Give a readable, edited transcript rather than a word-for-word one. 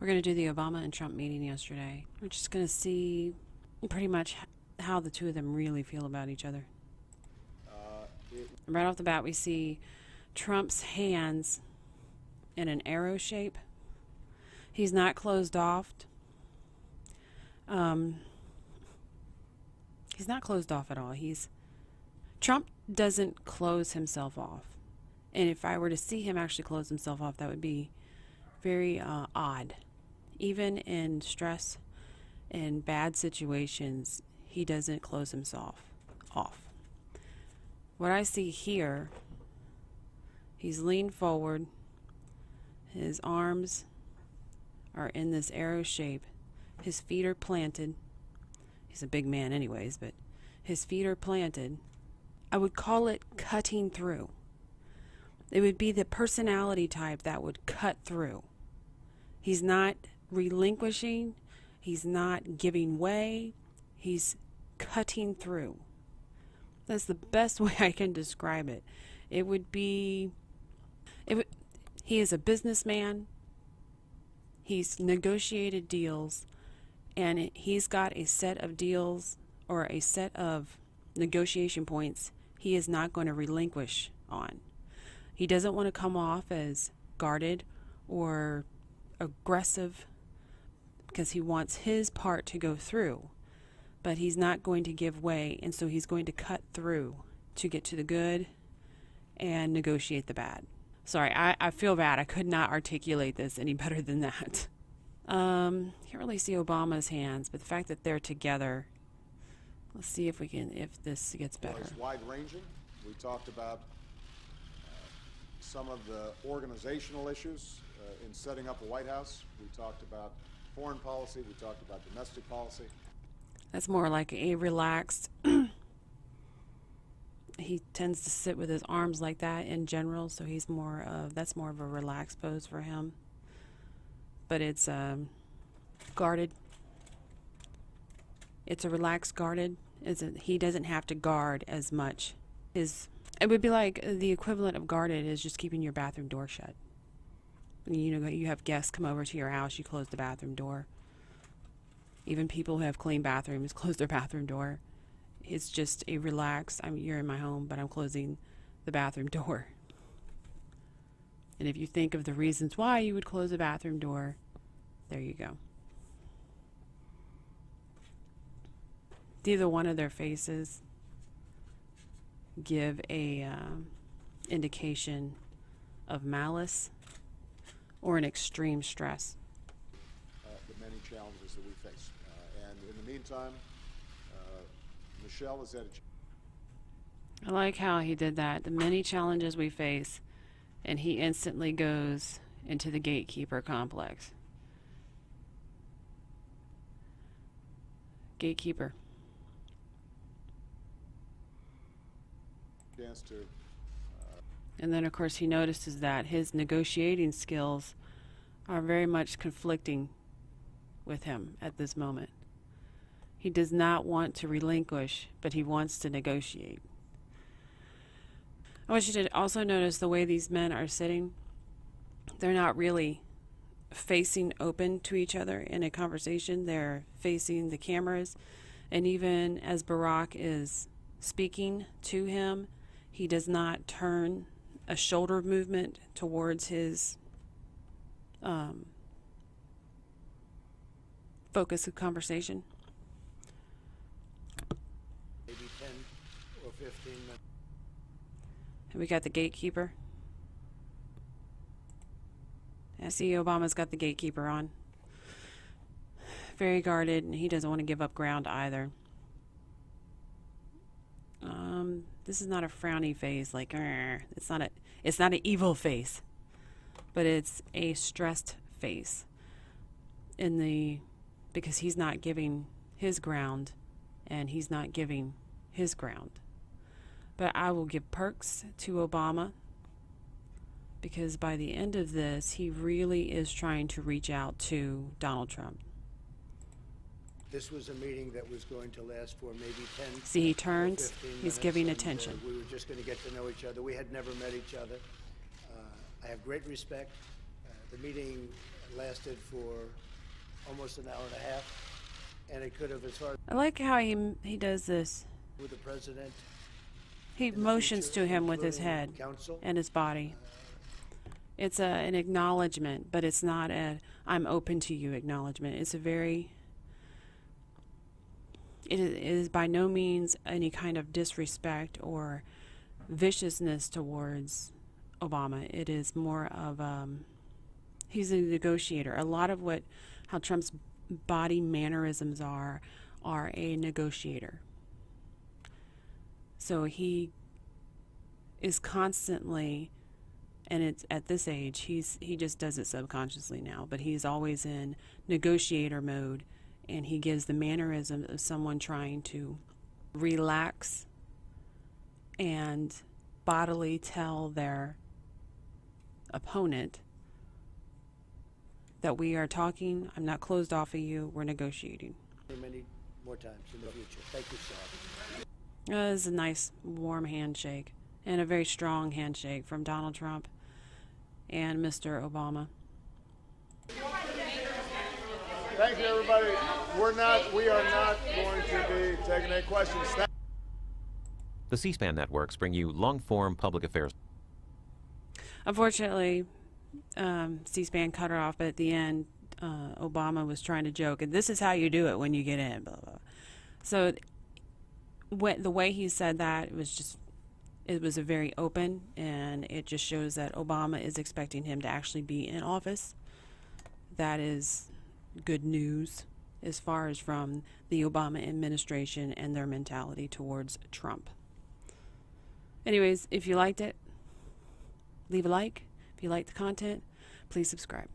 We're going to do the Obama and Trump meeting yesterday. We're just going to see pretty much how the two of them really feel about each other. Right off the bat, we see Trump's hands in an arrow shape. He's not closed off. He's not closed off at all. Trump doesn't close himself off. And if I were to see him actually close himself off, that would be very odd. Even in stress and bad situations, he doesn't close himself off. What I see here, he's leaned forward. His arms are in this arrow shape. His feet are planted. He's a big man anyways, but his feet are planted. I would call it cutting through. It would be the personality type that would cut through. He's not relinquishing. He's not giving way. He's cutting through. That's the best way I can describe it. He is a businessman. He's negotiated deals, and he's got a set of deals or a set of negotiation points he is not going to relinquish on. He doesn't want to come off as guarded or aggressive because he wants his part to go through, but he's not going to give way, and so he's going to cut through to get to the good and negotiate the bad. Sorry, I feel bad. I could not articulate this any better than that. Can't really see Obama's hands, but the fact that they're together, let's see if this gets better. It's wide-ranging. We talked about some of the organizational issues in setting up a White House. We talked about foreign policy. We talked about domestic policy. That's more like a relaxed. He tends to sit with his arms like that in general, so that's more of a relaxed pose for him. But it's guarded. It's a relaxed guarded. He doesn't have to guard as much. It would be like the equivalent of guarded is just keeping your bathroom door shut. You have guests come over to your house, you close the bathroom door. Even people who have clean bathrooms close their bathroom door. It's just a relaxed, you're in my home, but I'm closing the bathroom door. And if you think of the reasons why you would close a bathroom door, there you go. Either one of their faces give a indication of malice or an extreme stress. The many challenges that we face. And in the meantime, Michelle is at I like how he did that. The many challenges we face, and he instantly goes into the gatekeeper complex. Gatekeeper. chance to. And then, of course, he notices that his negotiating skills are very much conflicting with him at this moment. He does not want to relinquish, but he wants to negotiate. I want you to also notice the way these men are sitting. They're not really facing open to each other in a conversation. They're facing the cameras. And even as Barack is speaking to him, he does not turn a shoulder movement towards his focus of conversation. Maybe 10 or 15 minutes. And we got the gatekeeper. I see Obama's got the gatekeeper on. Very guarded, and he doesn't want to give up ground either. This is not a frowny face, like it's not an evil face, but it's a stressed face. Because he's not giving his ground, and he's not giving his ground. But I will give perks to Obama, because by the end of this, he really is trying to reach out to Donald Trump. This was a meeting that was going to last for maybe 10 See, he or turns, 15 he's minutes, giving and, attention. We were just going to get to know each other. We had never met each other. I have great respect. The meeting lasted for almost an hour and a half. And it could have, as far as I like how he does this. with the president. He in the motions future, to him with his including head counsel. and his body. It's an acknowledgement, but it's not a "I'm open to you" acknowledgement. It's a very it is by no means any kind of disrespect or viciousness towards Obama. It is more of he's a negotiator. A lot of how Trump's body mannerisms are a negotiator. So he is constantly, and it's at this age, he just does it subconsciously now, but he's always in negotiator mode, and he gives the mannerism of someone trying to relax and bodily tell their opponent that we are talking, I'm not closed off of you, we're negotiating. Many more times in the future. Thank you, sir. It was a nice warm handshake and a very strong handshake from Donald Trump and Mr. Obama. Thank you, everybody. We are not going to be taking any questions. The C-SPAN networks bring you long-form public affairs. Unfortunately, C-SPAN cut her off, but at the end, Obama was trying to joke, and this is how you do it when you get in, blah, blah. So the way he said that, it was a very open, and it just shows that Obama is expecting him to actually be in office. That is good news as far as from the Obama administration and their mentality towards Trump. Anyways, if you liked it, leave a like. If you like the content, please subscribe.